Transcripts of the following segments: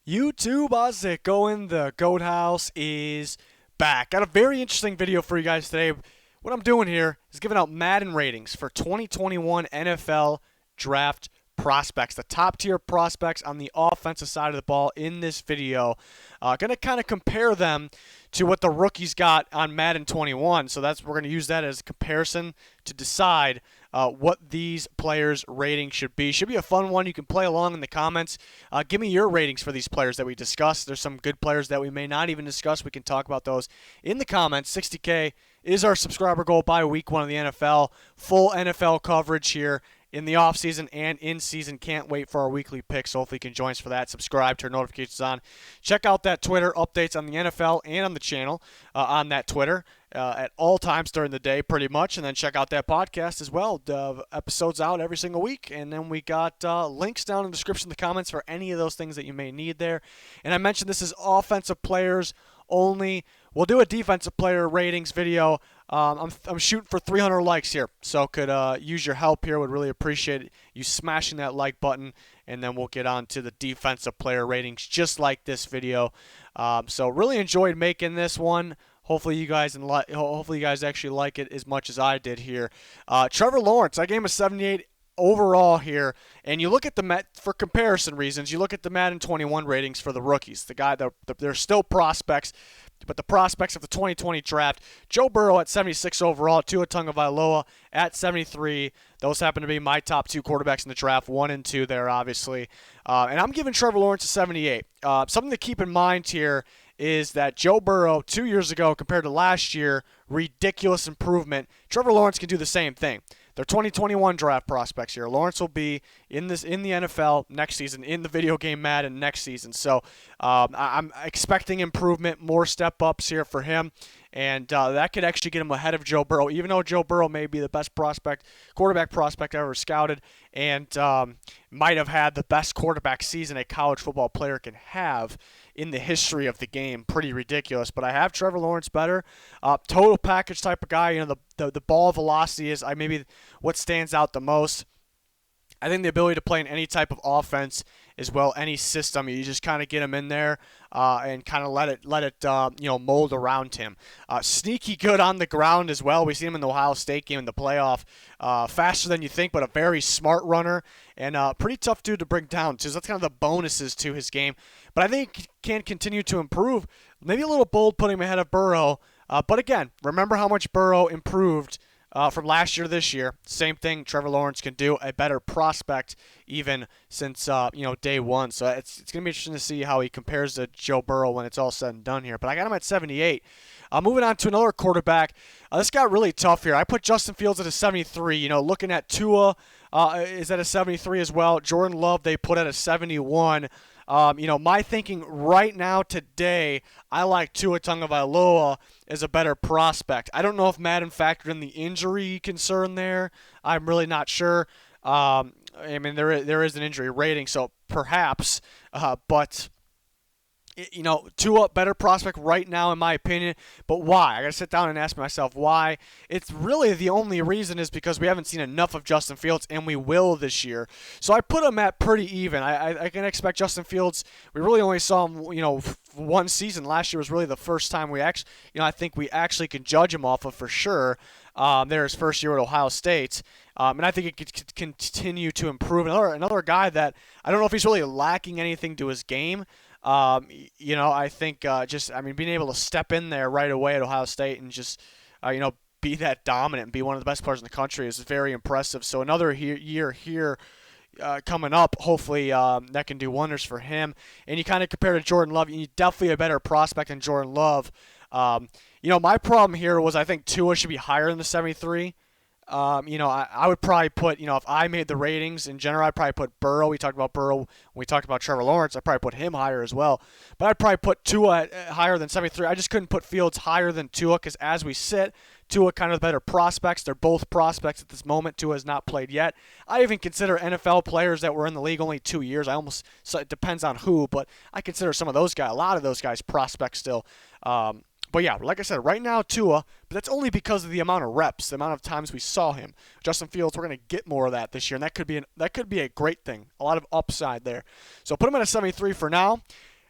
YouTube, how's it going? The Goat House is back. Got a very interesting video for you guys today. What I'm doing here is giving out Madden ratings for 2021 NFL Draft prospects, the top tier prospects on the offensive side of the ball in this video. Going to kind of compare them to what the rookies got on Madden 21. So we're going to use that as a comparison to decide what these players' ratings should be. Should be a fun one. You can play along in the comments. Give me your ratings for these players that we discussed. There's some good players that we may not even discuss. We can talk about those in the comments. 60K is our subscriber goal by week 1 of the NFL. Full NFL coverage here in the offseason and in season. Can't wait for our weekly picks. Hopefully you can join us for that. Subscribe, turn notifications on. Check out that Twitter updates on the NFL and on the channel on that Twitter at all times during the day pretty much. And then check out that podcast as well. The episodes out every single week. And then we got links down in the description, the comments for any of those things that you may need there. And I mentioned this is offensive players only. We'll do a defensive player ratings video. I'm shooting for 300 likes here, so could use your help here. Would really appreciate you smashing that like button, and then we'll get on to the defensive player ratings just like this video. So really enjoyed making this one. Hopefully you guys actually like it as much as I did here. Trevor Lawrence, I gave him a 78 overall here, and you look at for comparison reasons, you look at the Madden 21 ratings for the rookies. They're still prospects, but the prospects of the 2020 draft: Joe Burrow at 76 overall, Tua Tagovailoa at 73. Those happen to be my top two quarterbacks in the draft, 1 and 2 there, obviously. And I'm giving Trevor Lawrence a 78. Something to keep in mind here is that Joe Burrow 2 years ago compared to last year, ridiculous improvement. Trevor Lawrence can do the same thing. They're 2021 draft prospects here. Lawrence will be in the NFL next season, in the video game Madden next season. So I'm expecting improvement, more step-ups here for him. And that could actually get him ahead of Joe Burrow, even though Joe Burrow may be the best quarterback prospect ever scouted, and might have had the best quarterback season a college football player can have in the history of the game. Pretty ridiculous. But I have Trevor Lawrence better. Total package type of guy. You know, the ball velocity is maybe what stands out the most. I think the ability to play in any type of offense as well, any system, you just kind of get him in there and kind of let it mold around him. Sneaky good on the ground as well. We see him in the Ohio State game in the playoff. Faster than you think, but a very smart runner and pretty tough dude to bring down. So that's kind of the bonuses to his game. But I think he can continue to improve. Maybe a little bold putting him ahead of Burrow. But again, remember how much Burrow improved from last year to this year. Same thing Trevor Lawrence can do, a better prospect even since day one. So it's going to be interesting to see how he compares to Joe Burrow when it's all said and done here. But I got him at 78. Moving on to another quarterback. This got really tough here. I put Justin Fields at a 73. Looking at Tua is at a 73 as well. Jordan Love they put at a 71. My thinking right now today, I like Tua Tagovailoa as a better prospect. I don't know if Madden factored in the injury concern there. I'm really not sure. There is an injury rating, so perhaps, but Tua, better prospect right now in my opinion. But why? I got to sit down and ask myself why. It's really the only reason is because we haven't seen enough of Justin Fields, and we will this year. So I put him at pretty even. I can expect Justin Fields. We really only saw him, one season. Last year was really the first time I think we actually can judge him off of for sure. His first year at Ohio State. And I think he could continue to improve. Another guy that I don't know if he's really lacking anything to his game. I think being able to step in there right away at Ohio State and just, be that dominant and be one of the best players in the country is very impressive. So another year here coming up, hopefully that can do wonders for him. And you kind of compare to Jordan Love, you definitely a better prospect than Jordan Love. My problem here was I think Tua should be higher than the 73. I would probably put, if I made the ratings in general, I'd probably put Burrow. We talked about Burrow when we talked about Trevor Lawrence. I'd probably put him higher as well. But I'd probably put Tua higher than 73. I just couldn't put Fields higher than Tua because as we sit, Tua kind of the better prospects. They're both prospects at this moment. Tua has not played yet. I even consider NFL players that were in the league only 2 years. So it depends on who, but I consider a lot of those guys prospects still. But yeah, like I said, right now Tua, but that's only because of the amount of reps, the amount of times we saw him. Justin Fields, we're going to get more of that this year, and that could be a great thing. A lot of upside there. So put him at a 73 for now.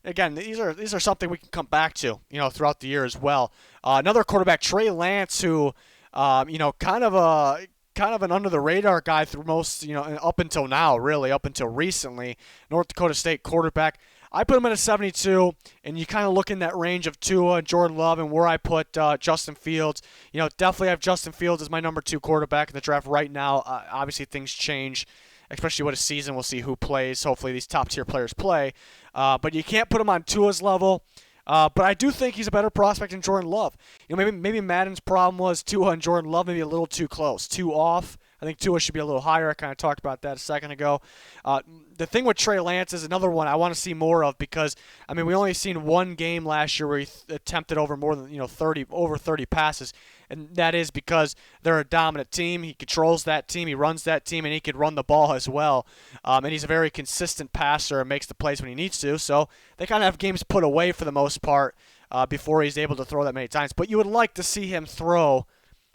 again, these are something we can come back to, throughout the year as well. Another quarterback, Trey Lance, who, kind of an under the radar guy through most, up until now, really, up until recently. North Dakota State quarterback. I put him at a 72, and you kind of look in that range of Tua and Jordan Love and where I put Justin Fields. Definitely have Justin Fields as my number 2 quarterback in the draft right now. Obviously, things change, especially what a season. We'll see who plays. Hopefully, these top-tier players play. But you can't put him on Tua's level. But I do think he's a better prospect than Jordan Love. Maybe Madden's problem was Tua and Jordan Love maybe a little too close, too off. I think Tua should be a little higher. I kind of talked about that a second ago. The thing with Trey Lance is another one I want to see more of because, we only seen one game last year where he attempted over more than 30 passes, and that is because they're a dominant team. He controls that team, he runs that team, and he can run the ball as well. And he's a very consistent passer and makes the plays when he needs to. So they kind of have games put away for the most part before he's able to throw that many times. But you would like to see him throw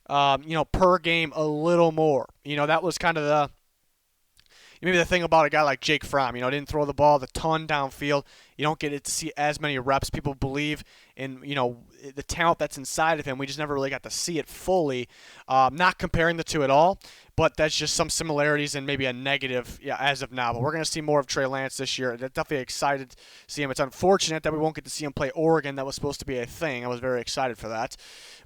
per game a little more. That was kind of maybe the thing about a guy like Jake Fromm. Didn't throw the ball a ton downfield. You don't get to see as many reps. People believe in, the talent that's inside of him. We just never really got to see it fully. Not comparing the two at all, but that's just some similarities and maybe a negative as of now. But we're going to see more of Trey Lance this year. I'm definitely excited to see him. It's unfortunate that we won't get to see him play Oregon. That was supposed to be a thing. I was very excited for that,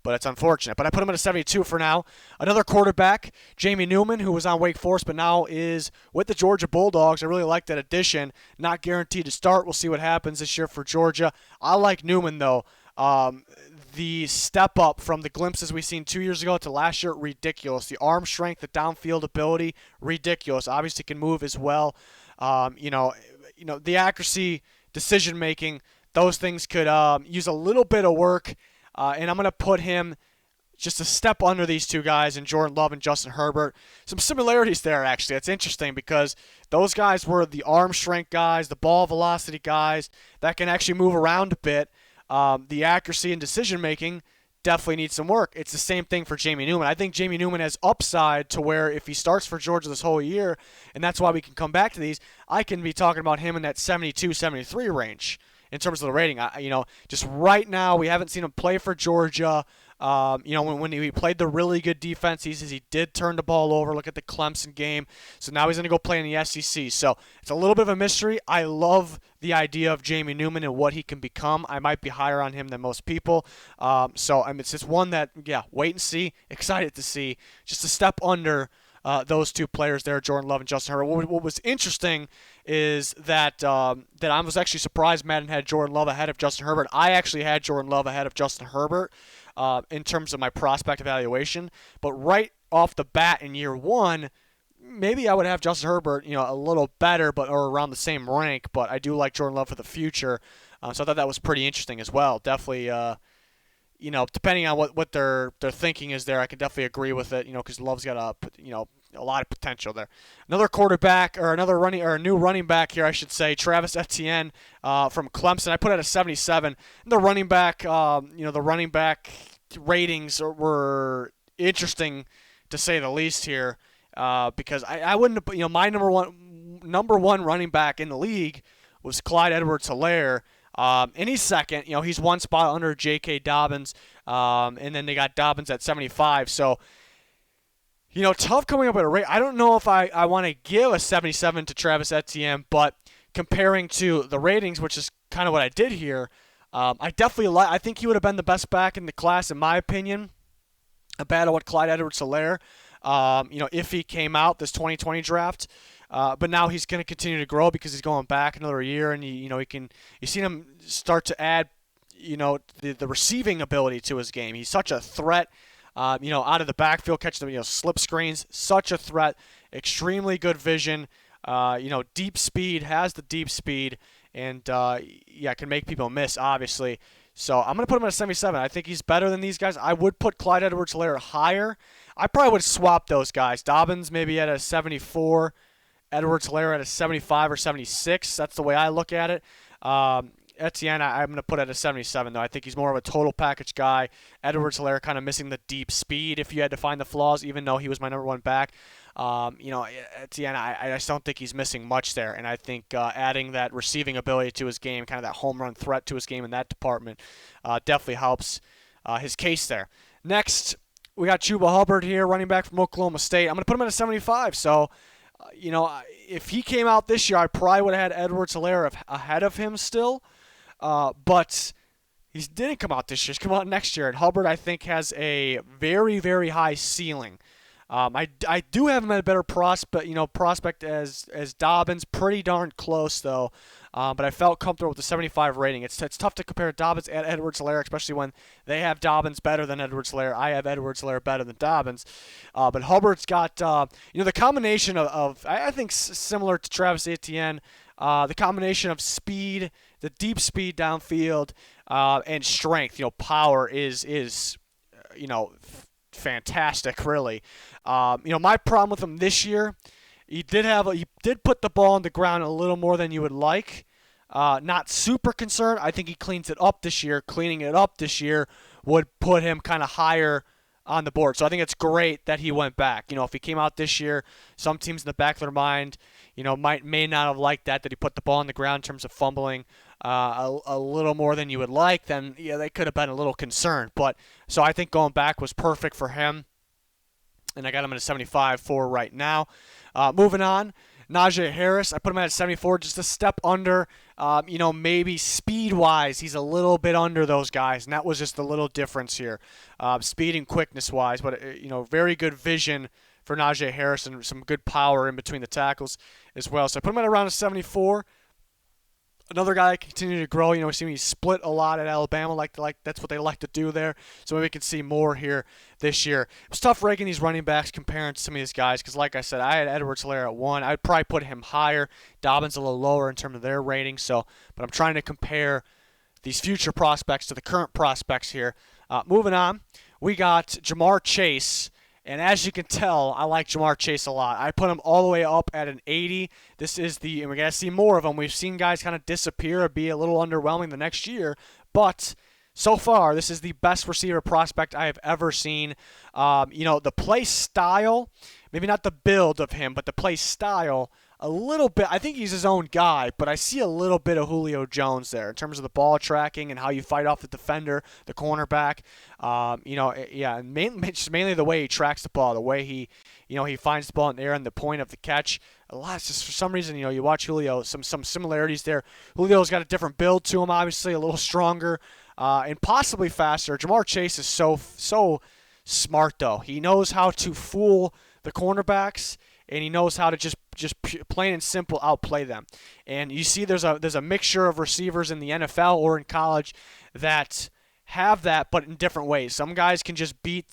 but it's unfortunate. But I put him at a 72 for now. Another quarterback, Jamie Newman, who was on Wake Forest but now is with the Georgia Bulldogs. I really like that addition. Not guaranteed to start. We'll see what happens this year for Georgia. I like Newman, though. The step up from the glimpses we seen 2 years ago to last year, ridiculous. The arm strength, the downfield ability, ridiculous. Obviously can move as well. The accuracy, decision making, those things could use a little bit of work. And I'm going to put him just a step under these two guys in Jordan Love and Justin Herbert. Some similarities there, actually. It's interesting because those guys were the arm strength guys, the ball velocity guys that can actually move around a bit. The accuracy and decision-making definitely needs some work. It's the same thing for Jamie Newman. I think Jamie Newman has upside to where if he starts for Georgia this whole year, and that's why we can come back to these, I can be talking about him in that 72, 73 range in terms of the rating. Just right now, we haven't seen him play for Georgia. When he played the really good defense, he did turn the ball over. Look at the Clemson game. So now he's going to go play in the SEC. So it's a little bit of a mystery. I love the idea of Jamie Newman and what he can become. I might be higher on him than most people. It's just one that, wait and see. Excited to see. Just a step under those two players there, Jordan Love and Justin Herbert. What was interesting is that I was actually surprised Madden had Jordan Love ahead of Justin Herbert. I actually had Jordan Love ahead of Justin Herbert in terms of my prospect evaluation. But right off the bat in year one, maybe I would have Justin Herbert, a little better, or around the same rank. But I do like Jordan Love for the future. So I thought that was pretty interesting as well. Definitely, depending on what their thinking is there, I can definitely agree with it. Because Love's got a lot of potential there. Another quarterback, or a new running back here, I should say, Travis Etienne from Clemson. I put at a 77. And the running back, ratings were interesting to say the least here, because I wouldn't, my number one running back in the league was Clyde Edwards-Helaire. And he's second. He's one spot under J.K. Dobbins, and then they got Dobbins at 75. So, tough coming up with a rate. I don't know if I want to give a 77 to Travis Etienne, but comparing to the ratings, which is kind of what I did here, I definitely I think he would have been the best back in the class, in my opinion. A battle with Clyde Edwards-Helaire, if he came out this 2020 draft. But now he's going to continue to grow because he's going back another year, and you've seen him start to add, the receiving ability to his game. He's such a threat, out of the backfield, catching the slip screens, such a threat, extremely good vision, deep speed, has the deep speed, and can make people miss, obviously. So I'm going to put him at a 77. I think he's better than these guys. I would put Clyde Edwards-Helaire higher. I probably would swap those guys. Dobbins maybe at a 74. Edwards-Helaire at a 75 or 76. That's the way I look at it. Etienne, I'm going to put at a 77, though. I think he's more of a total package guy. Edwards-Helaire kind of missing the deep speed if you had to find the flaws, even though he was my number one back. Etienne, I just don't think he's missing much there. And I think adding that receiving ability to his game, kind of that home run threat to his game in that department, definitely helps his case there. Next, we got Chuba Hubbard here, running back from Oklahoma State. I'm going to put him at a 75. So, if he came out this year, I probably would have had Edwards-Helaire ahead of him still. But he didn't come out this year. He's come out next year. And Hubbard, I think, has a very, very high ceiling. I do have him at a better prospect as Dobbins. Pretty darn close, though. But I felt comfortable with the 75 rating. It's tough to compare Dobbins and Edwards-Helaire, especially when they have Dobbins better than Edwards-Helaire. I have Edwards-Helaire better than Dobbins. But Hubbard's got, the combination of I think similar to Travis Etienne, the combination of speed, the deep speed downfield, and strength, power is fantastic, really. My problem with him this year, he did put the ball on the ground a little more than you would like. Not super concerned. I think he cleans it up this year. Cleaning it up this year would put him kind of higher on the board. So I think it's great that he went back. If he came out this year, some teams in the back of their mind, may not have liked that he put the ball on the ground in terms of fumbling a little more than you would like, then they could have been a little concerned. But so I think going back was perfect for him, and I got him at a 75 for right now. Moving on, Najee Harris, I put him at a 74, just a step under. Maybe speed-wise, he's a little bit under those guys, and that was just a little difference here, speed and quickness-wise. But very good vision for Najee Harris and some good power in between the tackles as well. So I put him at around a 74. Another guy that continued to grow. We see he split a lot at Alabama. Like that's what they like to do there. So maybe we can see more here this year. It was tough ranking these running backs comparing to some of these guys because, like I said, I had Edwards-Helaire at 1. I'd probably put him higher. Dobbins a little lower in terms of their rating. But I'm trying to compare these future prospects to the current prospects here. Moving on, we got Ja'Marr Chase. And as you can tell, I like Ja'Marr Chase a lot. I put him all the way up at an 80. And we're going to see more of them. We've seen guys kind of disappear or be a little underwhelming the next year. But so far, this is the best receiver prospect I have ever seen. The play style, maybe not the build of him, but the play style, a little bit. I think he's his own guy, but I see a little bit of Julio Jones there in terms of the ball tracking and how you fight off the defender, the cornerback. Mainly the way he tracks the ball, the way he finds the ball in the air and the point of the catch. A lot, just for some reason, you watch Julio, some similarities there. Julio's got a different build to him, obviously, a little stronger and possibly faster. Ja'Marr Chase is so smart, though. He knows how to fool the cornerbacks, and he knows how to just plain and simple outplay them. And you see there's a mixture of receivers in the NFL or in college that have that, but in different ways. Some guys can just plain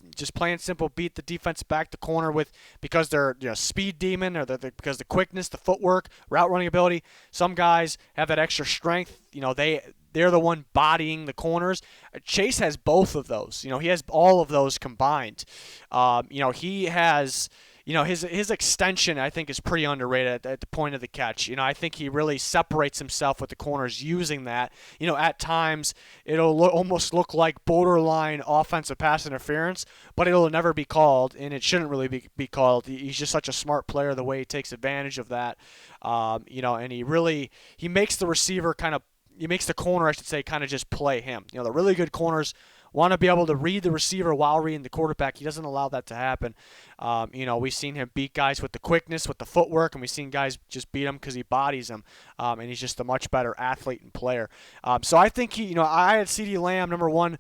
and simple beat the defensive back, the corner because they're speed demon or because the quickness, the footwork, route running ability. Some guys have that extra strength. They're the one bodying the corners. Chase has both of those. He has all of those combined. He has. His extension, I think, is pretty underrated at the point of the catch. I think he really separates himself with the corners using that. At times, it'll almost look like borderline offensive pass interference, but it'll never be called, and it shouldn't really be called. He's just such a smart player, the way he takes advantage of that. And he makes the receiver he makes the corner, I should say, kind of just play him. The really good corners want to be able to read the receiver while reading the quarterback. He doesn't allow that to happen. We've seen him beat guys with the quickness, with the footwork, and we've seen guys just beat him because he bodies them. And he's just a much better athlete and player. So I think I had CeeDee Lamb, number 1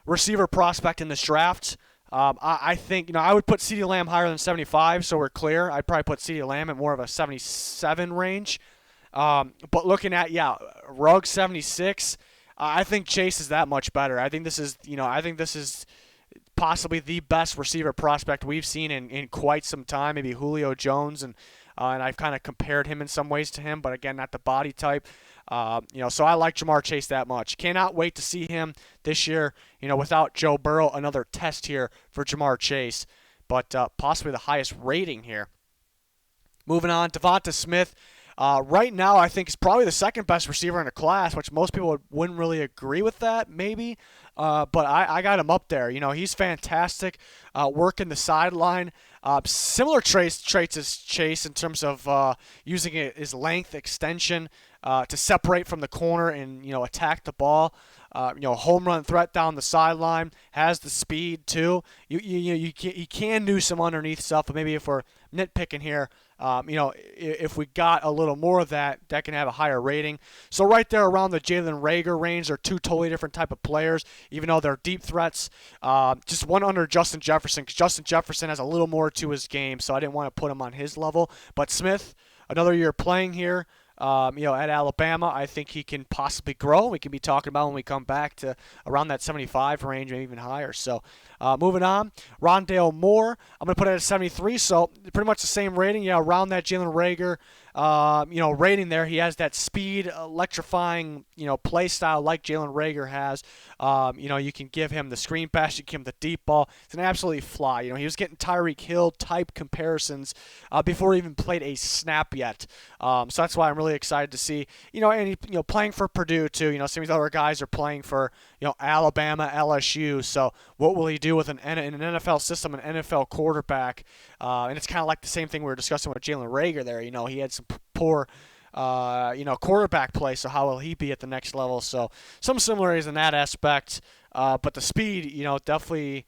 receiver prospect in this draft. I think, I would put CeeDee Lamb higher than 75, so we're clear. I'd probably put CeeDee Lamb at more of a 77 range. But looking at, Ruggs 76, I think Chase is that much better. I think this is possibly the best receiver prospect we've seen in quite some time. Maybe Julio Jones, and I've kind of compared him in some ways to him, but again, not the body type. So I like Ja'Marr Chase that much. Cannot wait to see him this year. Without Joe Burrow, another test here for Ja'Marr Chase, but possibly the highest rating here. Moving on, DeVonta Smith. Right now, I think he's probably the second best receiver in the class, which most people wouldn't really agree with that, maybe. But I got him up there. You know, he's fantastic, working the sideline. Similar traits as Chase in terms of using his length, extension to separate from the corner and, you know, attack the ball. You know, home run threat down the sideline, has the speed too. You can do some underneath stuff, but maybe if we're nitpicking here, you know, if we got a little more of that, that can have a higher rating. So right there around the Jalen Reagor range, they're two totally different type of players, even though they're deep threats. Just one under Justin Jefferson, because Justin Jefferson has a little more to his game, so I didn't want to put him on his level. But Smith, another year playing here. You know, at Alabama, I think he can possibly grow. We can be talking about when we come back to around that 75 range, maybe even higher. So, moving on, Rondale Moore, I'm going to put it at 73. So, pretty much the same rating. Yeah, around that Jalen Reagor, you know, rating there. He has that speed, electrifying, you know, play style like Jalen Reagor has. You know, you can give him the screen pass, you can give him the deep ball. It's an absolutely fly. You know, he was getting Tyreek Hill type comparisons before he even played a snap yet. So that's why I'm really excited to see, you know, and he, you know, playing for Purdue too. You know, some of these other guys are playing for, you know, Alabama, LSU. So what will he do with an NFL system, an NFL quarterback? And it's kind of like the same thing we were discussing with Jalen Reagor there. You know, he had some poor, you know, quarterback play. So how will he be at the next level? So some similarities in that aspect. But the speed, you know, definitely.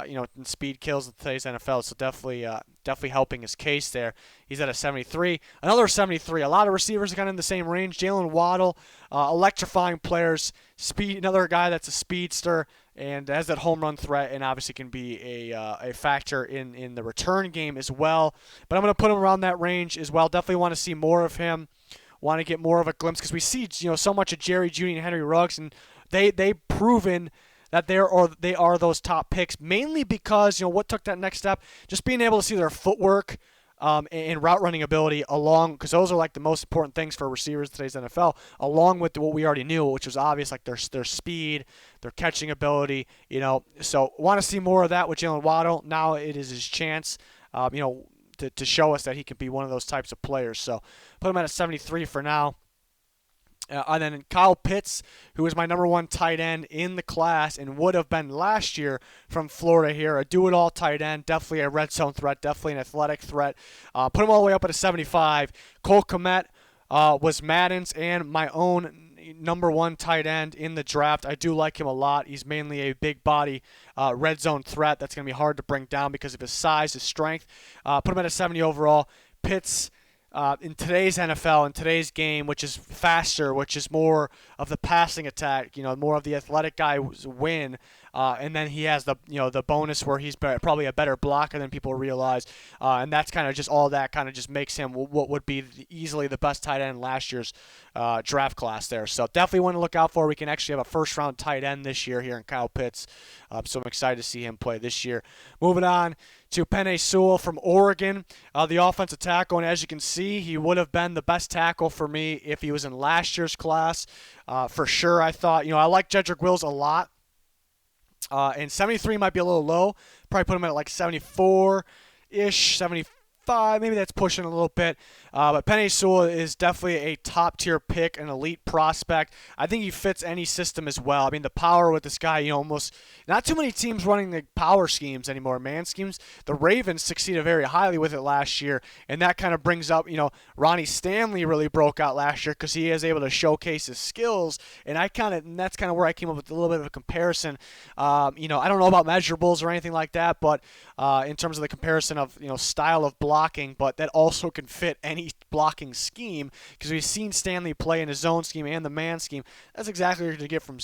You know, speed kills in today's NFL, so definitely helping his case there. He's at a 73. Another 73. A lot of receivers are kind of in the same range. Jalen Waddle, electrifying players. Speed, another guy that's a speedster and has that home run threat, and obviously can be a factor in the return game as well. But I'm going to put him around that range as well. Definitely want to see more of him. Want to get more of a glimpse because we see, you know, so much of Jerry Jeudy and Henry Ruggs, and they've proven that they are those top picks, mainly because, you know, what took that next step, just being able to see their footwork and route running ability along, because those are like the most important things for receivers in today's NFL, along with what we already knew, which was obvious, like their speed, their catching ability, you know. So want to see more of that with Jalen Waddle. Now it is his chance, you know, to show us that he can be one of those types of players. So put him at a 73 for now. And then Kyle Pitts, who was my number one tight end in the class and would have been last year from Florida here, a do-it-all tight end, definitely a red zone threat, definitely an athletic threat. Put him all the way up at a 75. Cole Kmet was Madden's and my own number one tight end in the draft. I do like him a lot. He's mainly a big body red zone threat that's going to be hard to bring down because of his size, his strength. Put him at a 70 overall. Pitts, in today's NFL, in today's game, which is faster, which is more of the passing attack, you know, more of the athletic guys win, and then he has the, you know, the bonus where he's probably a better blocker than people realize, and that's kind of just all that kind of just makes him what would be easily the best tight end in last year's draft class there. So definitely want to look out for. We can actually have a first-round tight end this year here in Kyle Pitts, so I'm excited to see him play this year. Moving on to PENEI Sewell from Oregon, the offensive tackle, and as you can see, he would have been the best tackle for me if he was in last year's class, for sure. I thought, you know, I like Jedrick Wills a lot, and 73 might be a little low. Probably put him at like 74-ish, 75. Maybe that's pushing a little bit. But PENEI Sewell is definitely a top-tier pick, an elite prospect. I think he fits any system as well. I mean, the power with this guy, you know, almost not too many teams running the power schemes anymore, man schemes. The Ravens succeeded very highly with it last year, and that kind of brings up, you know, Ronnie Stanley really broke out last year because he is able to showcase his skills, and that's kind of where I came up with a little bit of a comparison. You know, I don't know about measurables or anything like that, but in terms of the comparison of, you know, style of blocking, but that also can fit any blocking scheme because we've seen Stanley play in his zone scheme and the man scheme. That's exactly what you're going to get from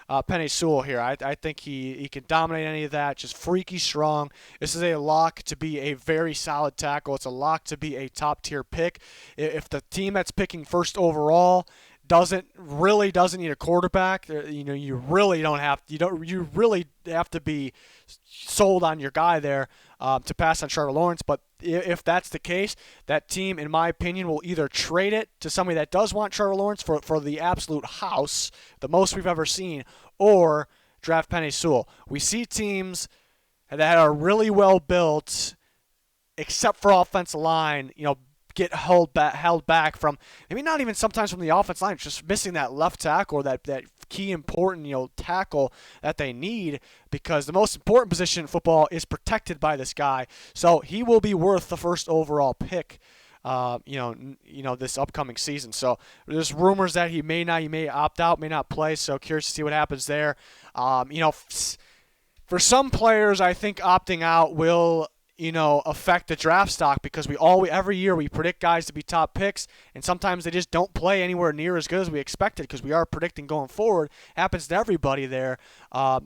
PENEI Sewell here. I think he can dominate any of that, just freaky strong. This is a lock to be a very solid tackle. It's a lock to be a top-tier pick. If the team that's picking first overall doesn't need a quarterback, you know, you really have to be sold on your guy there to pass on Trevor Lawrence. But if that's the case, that team, in my opinion, will either trade it to somebody that does want Trevor Lawrence for the absolute house, the most we've ever seen, or draft PENEI Sewell. We see teams that are really well built, except for offensive line, you know, get held back from maybe not even sometimes from the offense line, just missing that left tackle or that key important tackle that they need, because the most important position in football is protected by this guy. So he will be worth the first overall pick. This upcoming season. So there's rumors that he may opt out, may not play. So curious to see what happens there. For some players, I think opting out will affect the draft stock, because every year we predict guys to be top picks, and sometimes they just don't play anywhere near as good as we expected, because we are predicting going forward. Happens to everybody there.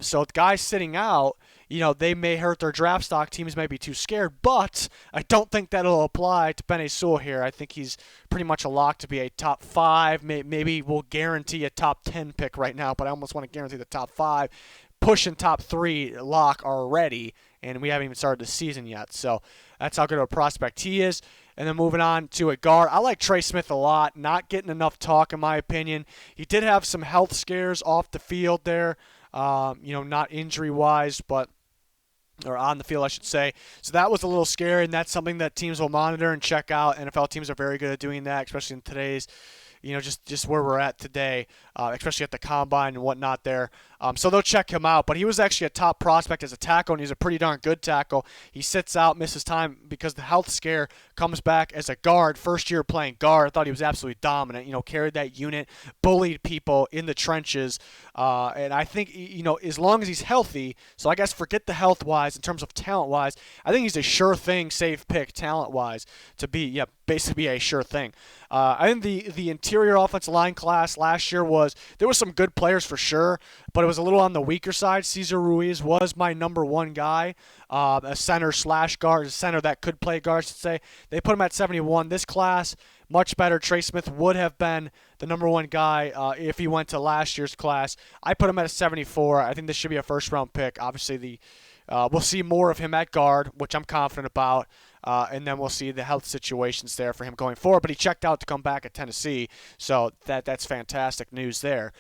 So guys sitting out, they may hurt their draft stock. Teams may be too scared, but I don't think that'll apply to PENEI Sewell here. I think he's pretty much a lock to be a top 5. Maybe we'll guarantee a top 10 pick right now, but I almost want to guarantee the top 5. Pushing top 3 lock already, and we haven't even started the season yet. So that's how good of a prospect he is. And then moving on to a guard, I like Trey Smith a lot. Not getting enough talk, in my opinion. He did have some health scares off the field there, not injury-wise, or on the field, I should say. So that was a little scary, and that's something that teams will monitor and check out. NFL teams are very good at doing that, especially in today's, just where we're at today, especially at the combine and whatnot there. So they'll check him out. But he was actually a top prospect as a tackle, and he's a pretty darn good tackle. He sits out, misses time because the health scare, comes back as a guard. First year playing guard, I thought he was absolutely dominant. Carried that unit, bullied people in the trenches. And I think, as long as he's healthy, so I guess forget the health-wise, in terms of talent-wise, I think he's a sure thing, safe pick talent-wise to be, basically a sure thing. I think the interior offensive line class last year there was some good players for sure, but it was a little on the weaker side. Cesar Ruiz was my number 1 guy, a center/guard, a center that could play guard, I should say. They put him at 71. This class, much better. Trey Smith would have been the number 1 guy if he went to last year's class. I put him at a 74. I think this should be a first-round pick. Obviously, we'll see more of him at guard, which I'm confident about. And then we'll see the health situations there for him going forward. But he checked out to come back at Tennessee, so that's fantastic news there.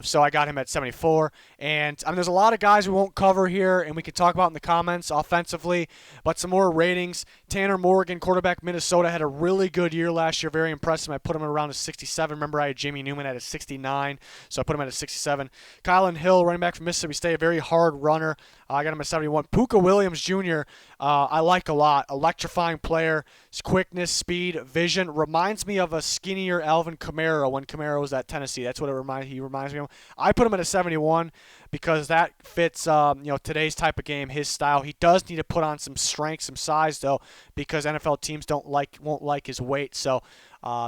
So I got him at 74. And there's a lot of guys we won't cover here, and we can talk about in the comments offensively. But some more ratings. Tanner Morgan, quarterback, Minnesota, had a really good year last year. Very impressive. I put him around a 67. Remember, I had Jamie Newman at a 69, so I put him at a 67. Kylan Hill, running back from Mississippi State, a very hard runner. I got him at 71. Puka Williams Jr., I like a lot. Electrifying player. His quickness, speed, vision. Reminds me of a skinnier Alvin Kamara when Kamara was at Tennessee. That's what he reminds me of. I put him at a 71 because that fits today's type of game, his style. He does need to put on some strength, some size, though, because NFL teams won't like his weight. So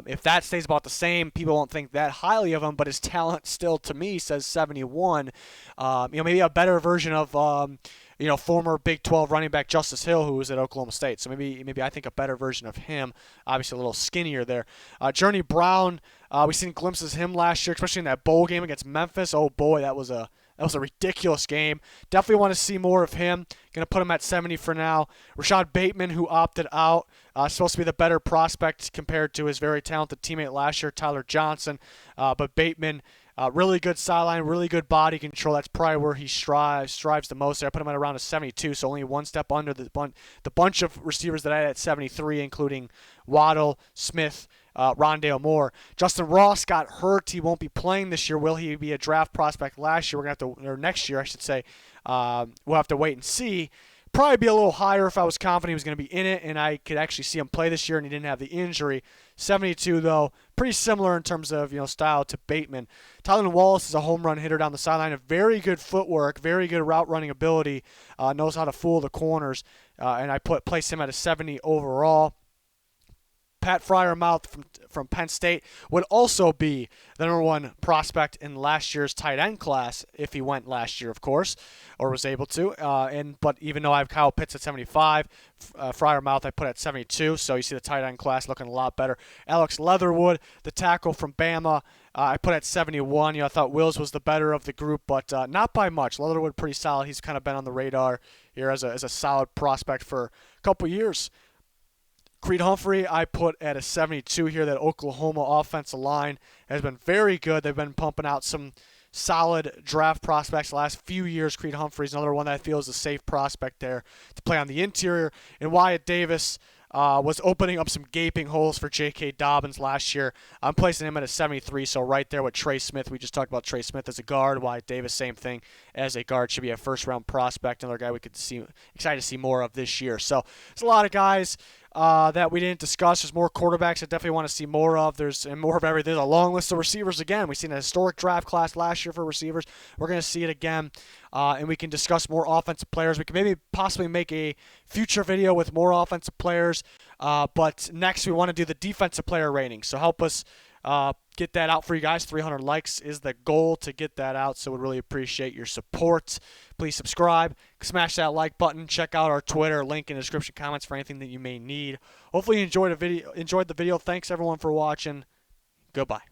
if that stays about the same, people won't think that highly of him, but his talent still, to me, says 71. Maybe a better version of former Big 12 running back Justice Hill, who was at Oklahoma State. So maybe I think a better version of him. Obviously a little skinnier there. Journey Brown, we've seen glimpses of him last year, especially in that bowl game against Memphis. Oh boy, that was a ridiculous game. Definitely want to see more of him. Going to put him at 70 for now. Rashad Bateman, who opted out, supposed to be the better prospect compared to his very talented teammate last year, Tyler Johnson. But Bateman, really good sideline, really good body control. That's probably where he strives the most there. I put him at around a 72, so only one step under the bunch of receivers that I had at 73, including Waddle, Smith, Rondale Moore. Justin Ross got hurt. He won't be playing this year. Will he be a draft prospect last year? We're gonna have to, or next year, I should say. We'll have to wait and see. Probably be a little higher if I was confident he was going to be in it and I could actually see him play this year and he didn't have the injury. 72, though, pretty similar in terms of place to Bateman. Tylen Wallace is a home run hitter down the sideline. Very good footwork, very good route running ability, knows how to fool the corners, and I place him at a 70 overall. Pat Freiermuth from Penn State would also be the number 1 prospect in last year's tight end class if he went last year, of course, or was able to. But even though I have Kyle Pitts at 75, Freiermuth I put at 72, so you see the tight end class looking a lot better. Alex Leatherwood, the tackle from Bama, I put at 71. I thought Wills was the better of the group, but not by much. Leatherwood pretty solid. He's kind of been on the radar here as a solid prospect for a couple years. Creed Humphrey, I put at a 72 here. That Oklahoma offensive line has been very good. They've been pumping out some solid draft prospects the last few years. Creed Humphrey's another one that I feel is a safe prospect there to play on the interior. And Wyatt Davis, was opening up some gaping holes for J.K. Dobbins last year. I'm placing him at a 73, so right there with Trey Smith. We just talked about Trey Smith as a guard. Wyatt Davis, same thing as a guard. Should be a first-round prospect. Another guy we could see, excited to see more of this year. So there's a lot of guys that we didn't discuss. There's more quarterbacks I definitely want to see more of. There's more of everything. There's a long list of receivers again. We've seen a historic draft class last year for receivers. We're going to see it again, and we can discuss more offensive players. We can maybe possibly make a future video with more offensive players, but next we want to do the defensive player rating. So help us get that out for you guys. 300 likes is the goal to get that out, so we'd really appreciate your support. Please subscribe, smash that like button, check out our Twitter, link in the description comments for anything that you may need. Hopefully you enjoyed the video. Thanks everyone for watching. Goodbye.